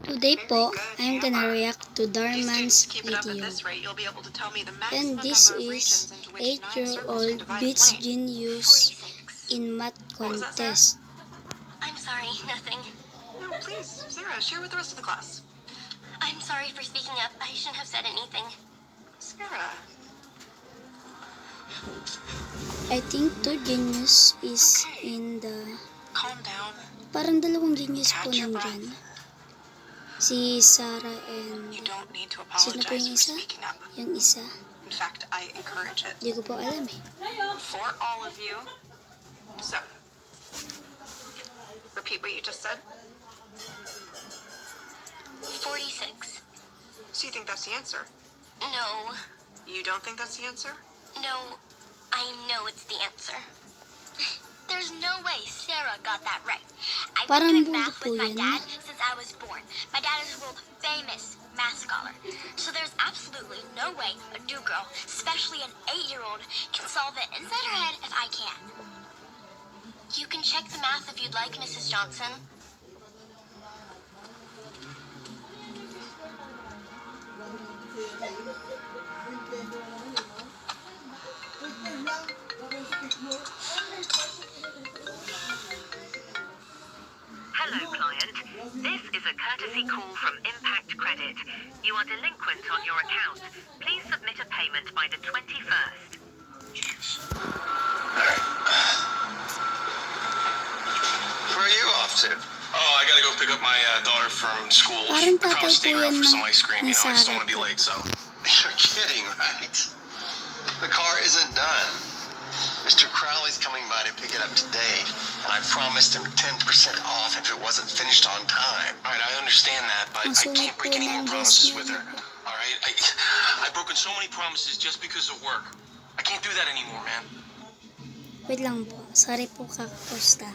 Today po, I'm gonna react to Darman's video. And this is 8-year-old beats genius in math contest. I'm sorry, nothing. No, please, Sarah, share with the rest of the class. I'm sorry for speaking up. I shouldn't have said anything. Sarah. I think two genius is in the... Calm down. Parang dalawang genius po Catch your nandyan. Si Sarah and... You don't need to Sino po apologize yung for isa? speaking up. Yung isa. In fact, I encourage it. Di ko po alam eh. For all of you. So, repeat what you just said. 46. So you think that's the answer? No. You don't think that's the answer? No. I know it's the answer. There's no way Sarah got that right. I've Parang been doing bulo math po with my yan. dad since I was born. My dad is a world famous math scholar. So there's absolutely no way a new girl, especially an 8-year-old, can solve it inside her head if I can. You can check the math if you'd like, Mrs. Johnson. Hello, client. This is a courtesy call from Impact Credit. You are delinquent on your account. Please submit a payment by the 21st. Where are you off to? Oh, I gotta go pick up my daughter from school. Parang I promised to tatay stay po yan around for some ng- ice cream. ni You know, I just don't Sarah want to be po. late, so. You're kidding, right? The car isn't done. Mr. Crowley's coming by to pick it up today, and I promised him 10% off if it wasn't finished on time. All right, I understand that, but Ang I sungit can't po break any more ng promises boss with niya. her. All right? I've broken so many promises just because of work. I can't do that anymore, man. Wait lang po. Sorry po kakaposta.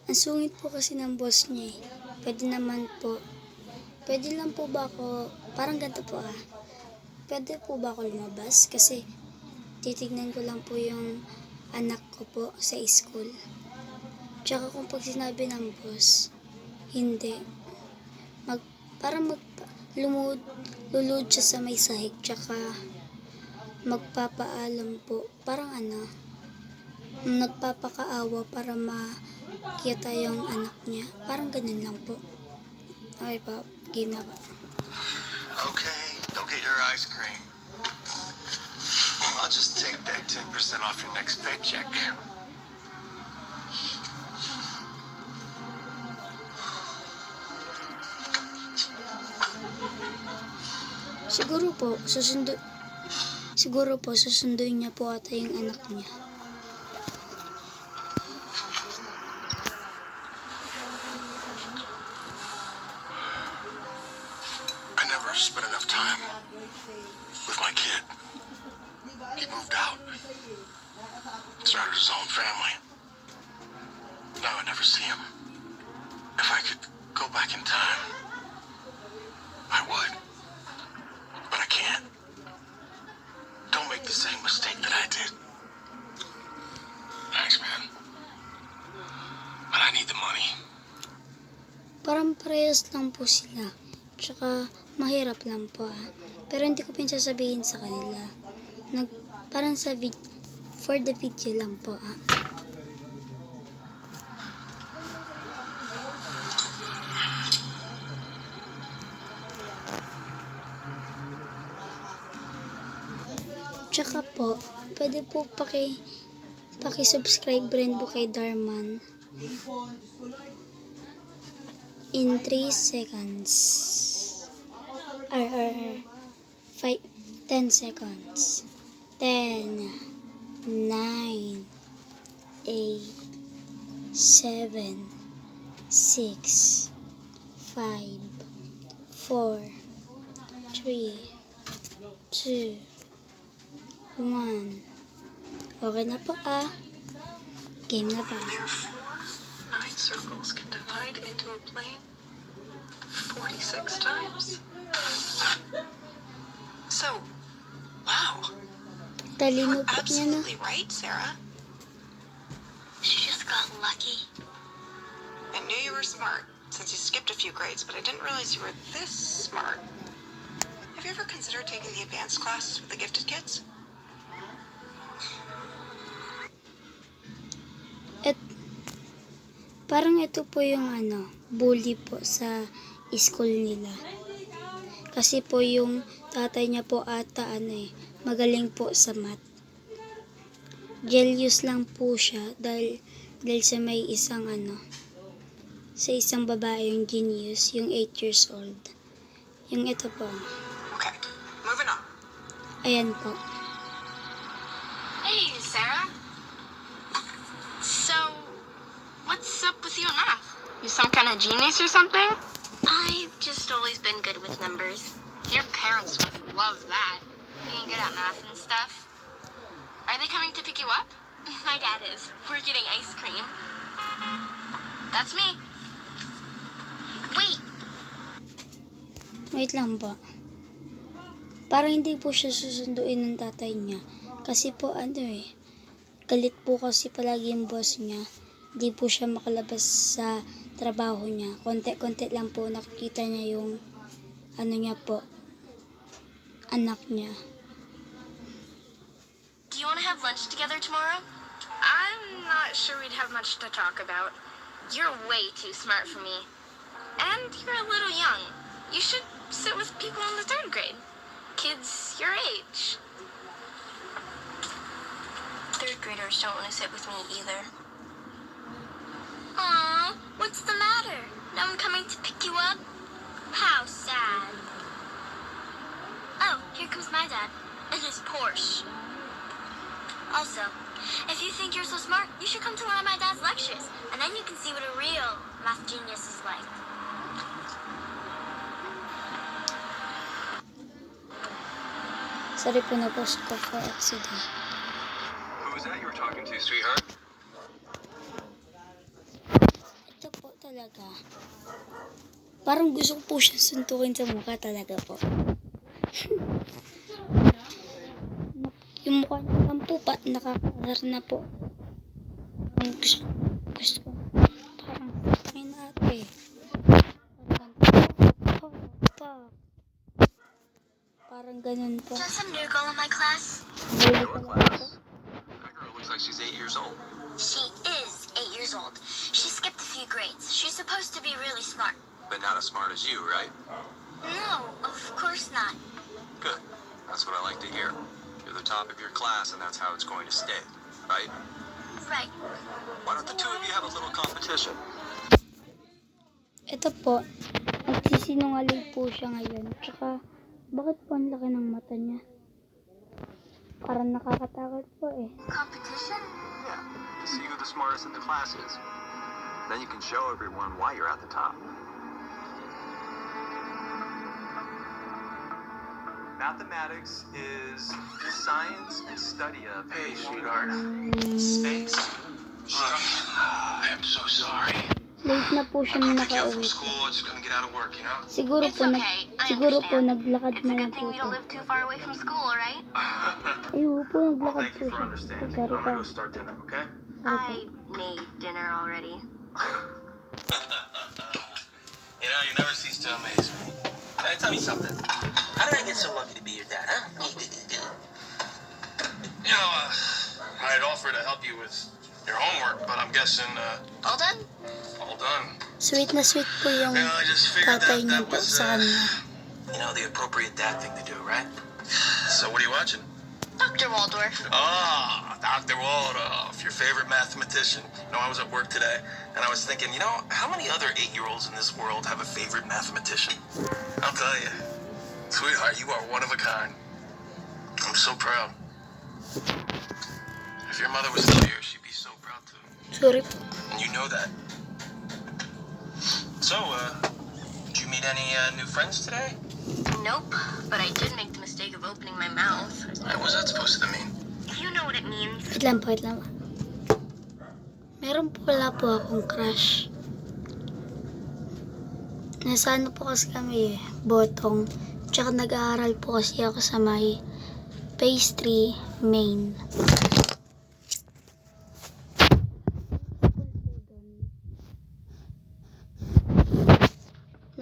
Ang sungit po kasi ng boss niya eh. Pwede naman po. Pwede lang po ba ako, parang ganito po ah. Pwede po ba ako lumabas? Kasi titignan ko lang po yung anak ko po sa school. Tsaka kung pag sinabi ng boss, hindi. Lulod siya sa may sahig. Tsaka magpapaalam po. Parang ano, nagpapakaawa para makita yung anak niya. Parang ganun lang po. Okay po, game na ba? Okay, go get your ice cream. I'll just take that 10% off your next paycheck. Siguro po, susunduin niya po ata yung anak niya. I never spent enough time with my kid. He moved out, started his own family. Now I never see him. If I could go back in time, I would. But I can't. Don't make the same mistake that I did. Thanks, man. But I need the money. Parang parehas lang po sila. Tsaka mahirap lang po ah. Pero hindi ko pinsasabihin sa kanila. Parang for the video lang po ah. Tsaka po, pwede po paki-subscribe rin po kay Darman. In 3 seconds. 10 seconds. 10, 9, 8, 7, 6, 5, 4, 3, 2, 1. Okay na po ah. Game na pa. Therefore, 9 circles can divide into a plane 46 times. So, wow. Talino You're po niya na. absolutely right, Sarah. She just got lucky. I knew you were smart. since you skipped a few grades, but I didn't realize you were this smart. Have you ever considered taking the advanced classes with the gifted kids? At parang ito po yung bully po sa school nila. Kasi po yung tatay niya po ata magaling po sa math. Jealous lang po siya dahil sa may isang sa isang babae yung genius, yung 8 years old. Yung ito po. Okay, moving on. Ayan po. Hey, Sarah. So, what's up with you and math? You some kind of genius or something? I've just always been good with numbers. Your parents would love that. Being good at math and stuff. Are they coming to pick you up? My dad is. We're getting ice cream. That's me. Wait. Wait lang po. Parang hindi po siya susunduin ng tatay niya. Kasi po galit po kasi palagi yung boss niya. Hindi po siya makalabas sa trabaho niya. Konti-konti lang po nakikita niya yung niya po, anak niya. Do you want to have lunch together tomorrow? I'm not sure we'd have much to talk about. You're way too smart for me. And you're a little young. You should sit with people in the 3rd grade. Kids your age. 3rd graders don't want to sit with me either. Aw, what's the matter? No one coming to pick you up? How sad. Oh, here comes my dad. In his Porsche. Also, if you think you're so smart, you should come to one of my dad's lectures, and then you can see what a real math genius is like. Sorry po, na-post ko for accident. Who was that you were talking to, sweetheart? Ito po talaga. Parang gusto ko po siya suntukin sa mukha talaga po. Yung mukha niya lang po nakakaasar na po. Gusto ko. Parang sakin ate. Parang ganun po. Just some new girl in my class. Bully ko lang po. That girl looks like she's 8 years old. She is 8 years old. She skipped a few grades. She's supposed to be really smart. But not as smart as you, right? No, of course not. Good. That's what I like to hear. You're the top of your class, and that's how it's going to stay, right? Right. Why don't the two of you have a little competition? Ito po, nagsisinungaling po siya ngayon. Tsaka, bakit po ang laki ng mata niya? Parang nakakatakot po eh. Competition? Yeah. To see who the smartest in the class is. Then you can show everyone why you're at the top. Mathematics is the science and study of... Hey, sweetheart. space. I am so sorry. Late na po I siya couldn't na pick you up from nakauwi. school. I just couldn't get out of work, you know? Siguro It's po, okay. I siguro po understand. naglakad It's a na lang good po thing we ito. don't live too far away from school, right? Ayun po, naglakad Thank po you for siya. understanding. Sorry I'm po. gonna go start dinner, okay? I made dinner already. You know, you never cease to amaze me. Hey, tell me something. How did I get so lucky to be your dad, huh? You know, I'd offer to help you with your homework, but I'm guessing, All done? all done. Sweet na sweet po yung You know, I just figured tatay that niya that po was, sa kanya. you know, the appropriate dad thing to do, right? So what are you watching? Dr. Waldorf. Ah, Dr. Waldorf, your favorite mathematician. You know, I was at work today, and I was thinking, you know, how many other 8-year-olds in this world have a favorite mathematician? I'll tell you, sweetheart, you are one of a kind. I'm so proud. If your mother was still here, she'd be so proud too. Sorry po. And you know that. So, did you meet any new friends today? Nope, but I did make the mistake of opening my mouth. What's that supposed to mean? You know what it means. Wait lang po, wait lang po. Meron po pala po akong crush. Nasa ano po kasi kami Botong. Tsaka nag-aaral po kasi ako sa may pastry main.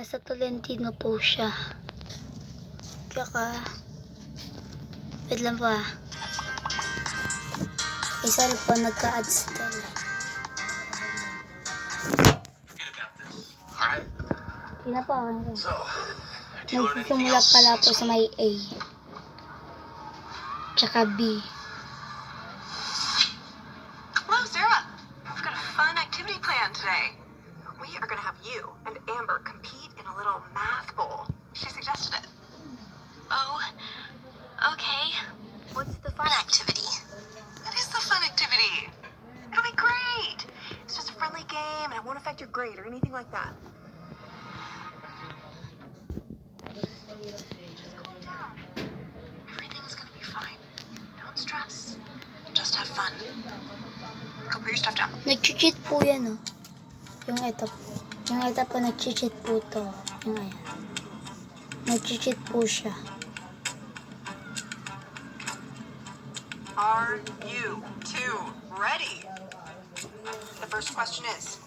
Nasa Tolentino po siya. Tsaka, wait lang po ah. Isa rin po nagka-ads doon. Forget about this. Alright? Hindi na po. So, do you learn anything Nagsisimula else? pala po sa may A. Tsaka B. Hello, Sarah. I've got a fun activity planned today. We are going to have you and Amber compete in a little math bowl. She suggested it. Oh, okay. What's the fun activity? It is the fun activity. It'll be great. It's just a friendly game and it won't affect your grade or anything like that. Just calm down. Everything's going to be fine. Don't stress. Just have fun. Go put your stuff down. Nag-cheat po yan oh. Yung ito. Yung ito po nag-cheat po to. Yung ayan. Nag-cheat po siya. Are you two ready? The first question is,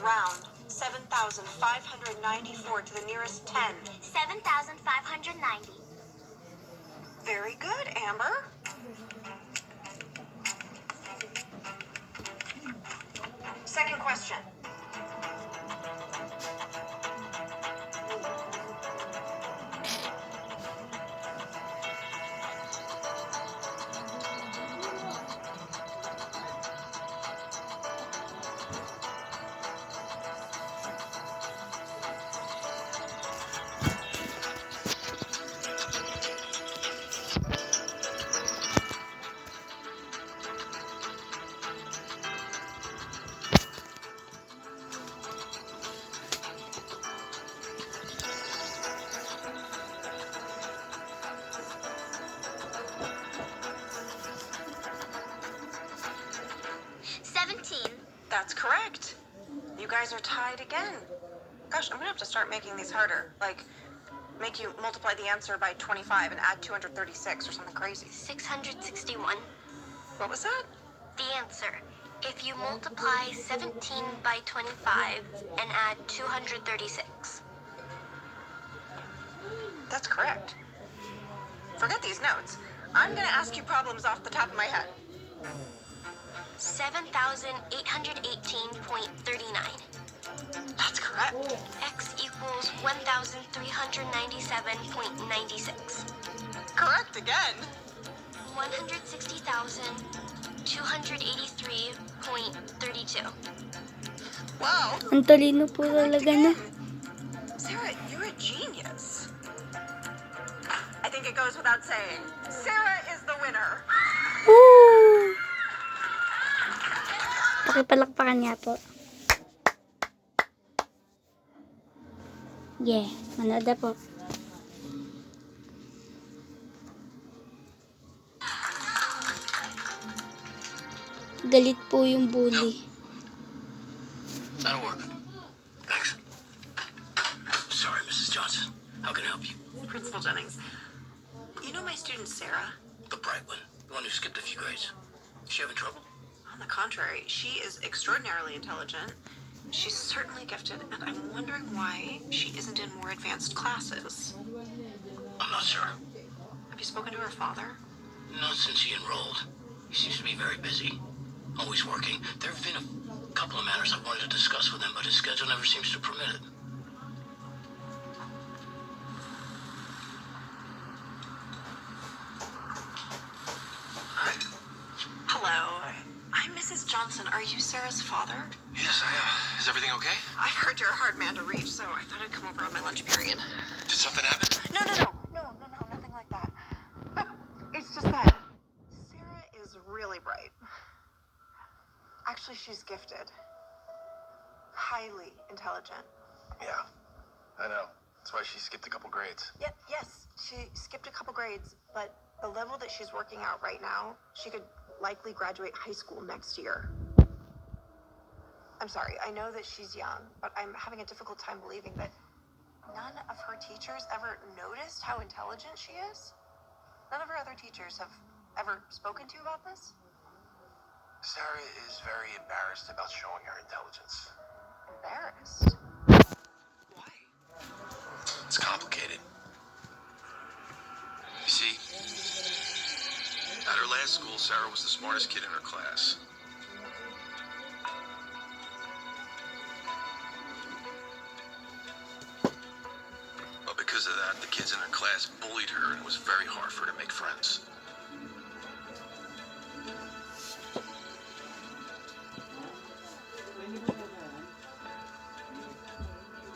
round 7,594 to the nearest 10. 7,590. Very good, Amber. Second question. That's correct. You guys are tied again. Gosh, I'm gonna have to start making these harder. Like, make you multiply the answer by 25 and add 236 or something crazy. 661. What was that? The answer. If you multiply 17 by 25 and add 236. That's correct. Forget these notes. I'm gonna ask you problems off the top of my head. 7,818.39. That's correct. X equals 1,397.96. Correct again. 160,283.32. Wow. Ang talino po Correct talaga na. again. Sarah, you're a genius. I think it goes without saying. Sarah is the winner. Woo! Pakipalakpakan nga po. Yeah, manood na po. Galit po yung bully. That'll work. Thanks. Sorry, Mrs. Johnson. How can I help you? Principal Jennings, you know my student Sarah? The bright one. The one who skipped a few grades. Is she having trouble? On the contrary, she is extraordinarily intelligent. She's certainly gifted, and I'm wondering why she isn't in more advanced classes. I'm not sure. Have you spoken to her father? Not since he enrolled. He seems to be very busy. Always working. There have been a couple of matters I wanted to discuss with him, but his schedule never seems to permit it. Hello, I'm Mrs. Johnson. Are you Sarah's father? Yes, I am. Is everything okay? I've heard you're a hard man to reach, so I thought I'd come over on my lunch period. Did something happen? No, nothing like that. It's just that Sarah is really bright. Actually, she's gifted. Highly intelligent. Yeah, I know. That's why she skipped a couple grades. Yes, she skipped a couple grades, but the level that she's working out right now, she could likely graduate high school next year. I'm sorry, I know that she's young, but I'm having a difficult time believing that none of her teachers ever noticed how intelligent she is. None of her other teachers have ever spoken to you about this? Sarah is very embarrassed about showing her intelligence. Embarrassed? Why? smartest kid in her class. But because of that, the kids in her class bullied her, and it was very hard for her to make friends.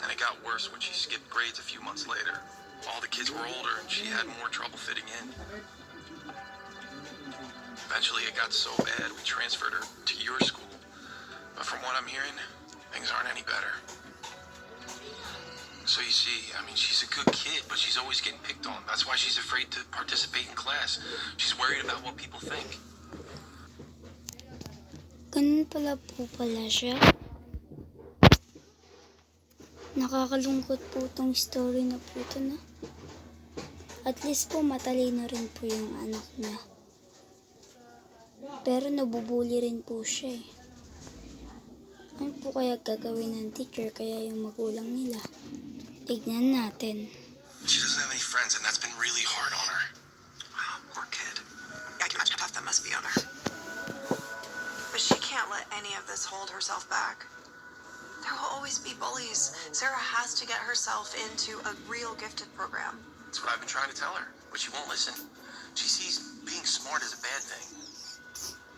And it got worse when she skipped grades a few months later. All the kids were older, and she had more trouble fitting in. Eventually, it got so bad, we transferred her to your school. But from what I'm hearing, things aren't any better. So you see, I mean, she's a good kid, but she's always getting picked on. That's why she's afraid to participate in class. She's worried about what people think. Ganun pala po pala siya. Nakakalungkot po tong story na po ito na. At least po matalino rin po yung anak niya. Pero nabubuli rin po siya eh. Ano po kaya gagawin ng teacher kaya yung magulang nila? Tignan natin. She doesn't have any friends, and that's been really hard on her. Wow, poor kid. I can imagine how tough that must be on her. But she can't let any of this hold herself back. There will always be bullies. Sarah has to get herself into a real gifted program. That's what I've been trying to tell her, but she won't listen. She sees being smart as a bad thing.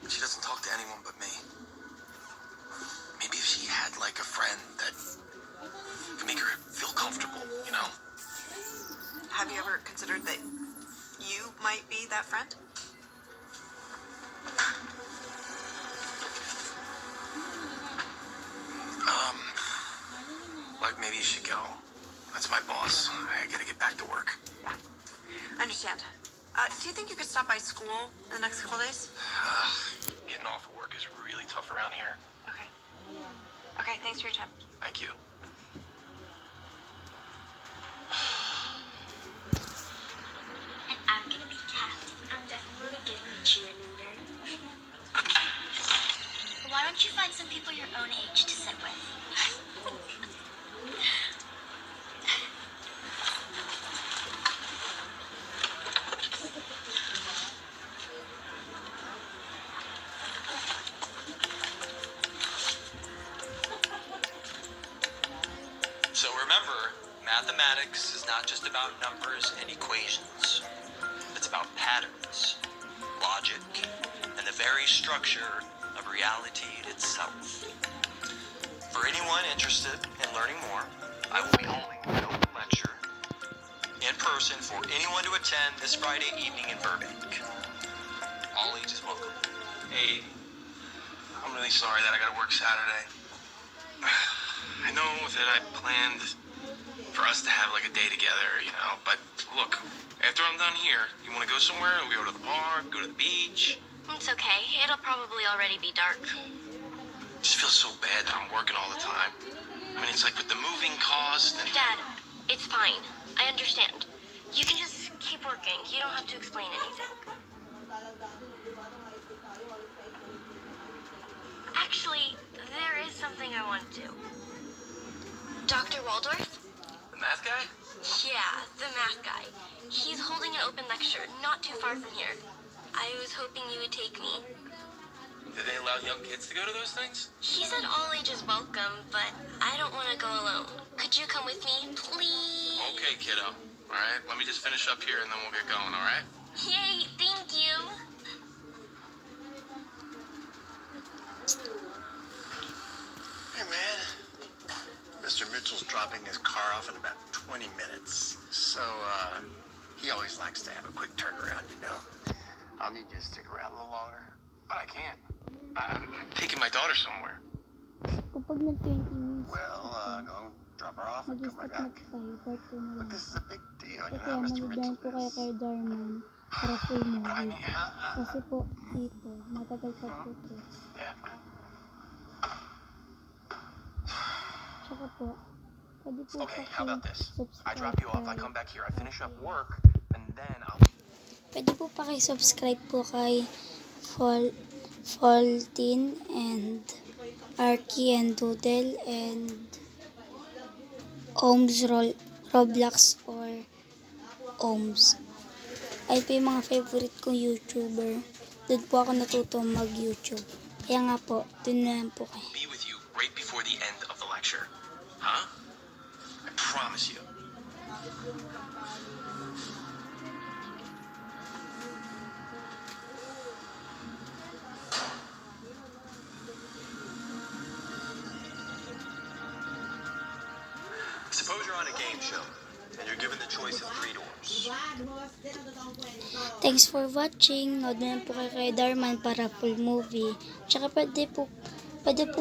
She doesn't talk to anyone but me. Maybe if she had like a friend that could make her feel comfortable, you know? Have you ever considered that you might be that friend? Like maybe you should go. That's my boss. I gotta get back to work. I understand. Do you think you could stop by school in the next couple days? Getting off of work is really tough around here. Okay. Okay, thanks for your time. Thank you. And I'm gonna be Kat. I'm definitely giving a cheerleader. Why don't you find some people your own age to sit with? So remember, mathematics is not just about numbers and equations. It's about patterns, logic, and the very structure of reality itself. For anyone interested in learning more, I will be holding an open lecture in person for anyone to attend this Friday evening in Burbank. All ages welcome. Hey, I'm really sorry that I gotta work Saturday. I know that I planned for us to have like a day together, you know, but look, after I'm done here, you wanna go somewhere? We go to the park, go to the beach? It's okay. It'll probably already be dark. Just feel so bad that I'm working all the time. I mean, it's like with the moving cost and... Dad, it's fine. I understand. You can just keep working. You don't have to explain anything. Actually, there is something I want to do. Dr. Waldorf? The math guy? Yeah, the math guy. He's holding an open lecture not too far from here. I was hoping you would take me. Do they allow young kids to go to those things? He said all ages welcome, but I don't want to go alone. Could you come with me, please? Okay, kiddo. All right, let me just finish up here and then we'll get going, all right? Yay, thank you. Hey, man. Mr. Mitchell's dropping his car off in about 20 minutes. So, he always likes to have a quick turnaround, you know. I'll need you to stick around a little longer. But I can't. I'm taking my daughter somewhere. Kapag nag-20 minutes, Well, go drop her off and come mag-stop right na back. po tayo. Part 2 na But lang. this is a big deal, you Kasi know, Mr. mag-down Mitchell po kayo is. kay Darman para full I movie. mean, Kasi po dito, matagal pa po ito. yeah. Tsaka po, pwede po Okay, how about this? I subscribe drop you off, I tayo. come back here, I finish up work, and then I'll... Pwede po subscribe po kay Faltin and Arky and Doodle and Ohms Roblox or Ohms. Ay po yung mga favorite kong YouTuber. Doon po ako natuto mag-YouTube. Kaya nga po, doon na lang po kayo. Be with you right before the end of the lecture. Huh? I promise you. Suppose you're on a game show, and you're given the choice of 3 doors. Thanks for watching. Nood na lang po kayo kay Darman para full movie. Tsaka pwede po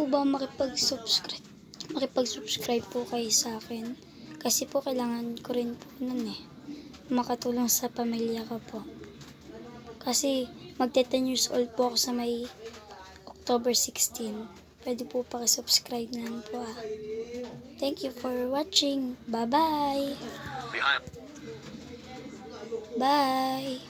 ba makipag-subscribe po kayo sa akin. Kasi po kailangan ko rin po nun makatulong sa pamilya ko po. Kasi magte 10 years old po ako sa may October 16. Pwede po subscribe na lang po Thank you for watching. Bye-bye. Behind. Bye.